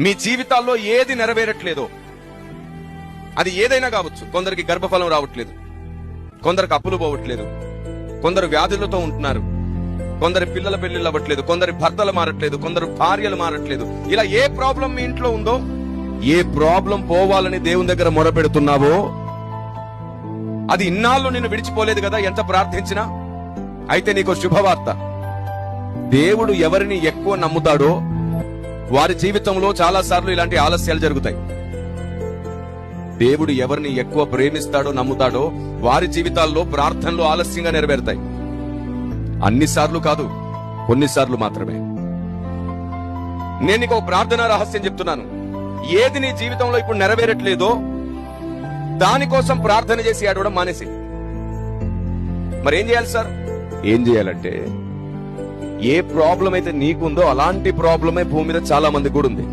మీ జీవితాల్లో ఏది నెరవేరట్లేదో, అది ఏదైనా కావచ్చు. కొందరికి గర్భఫలం రావట్లేదు, కొందరికి అప్పులు పోవట్లేదు, కొందరు వ్యాధులతో ఉంటున్నారు, కొందరి పిల్లల పెళ్లిళ్ళు అవ్వట్లేదు, కొందరి భర్తలు మారట్లేదు, కొందరు భార్యలు మారట్లేదు. ఇలా ఏ ప్రాబ్లం మీ ఇంట్లో ఉందో, ఏ ప్రాబ్లం పోవాలని దేవుని దగ్గర మొరపెడుతున్నావో, అది ఇన్నాళ్ళు నిన్ను విడిచిపోలేదు కదా ఎంత ప్రార్థించినా. అయితే నీకు శుభవార్త, దేవుడు ఎవరిని ఎక్కువ నమ్ముతాడో వారి జీవితంలో చాలా సార్లు ఇలాంటి ఆలస్యాలు జరుగుతాయి. దేవుడు ఎవరిని ఎక్కువ ప్రేమిస్తాడో నమ్ముతాడో వారి జీవితాల్లో ప్రార్థనలు ఆలస్యంగా నెరవేరుతాయి. అన్నిసార్లు కాదు, కొన్నిసార్లు మాత్రమే. నేను నీకు ప్రార్థనా రహస్యం చెప్తున్నాను. ఏది నీ జీవితంలో ఇప్పుడు నెరవేరట్లేదో దానికోసం ప్రార్థన చేసి అడవడం మానేసి. మరేం చేయాలి సార్? ఏం చేయాలంటే, ఏ ప్రాబ్లం అయితే నీకుందో అలాంటి ప్రాబ్లమే భూమి మీద చాలా మంది కూడా ఉంది.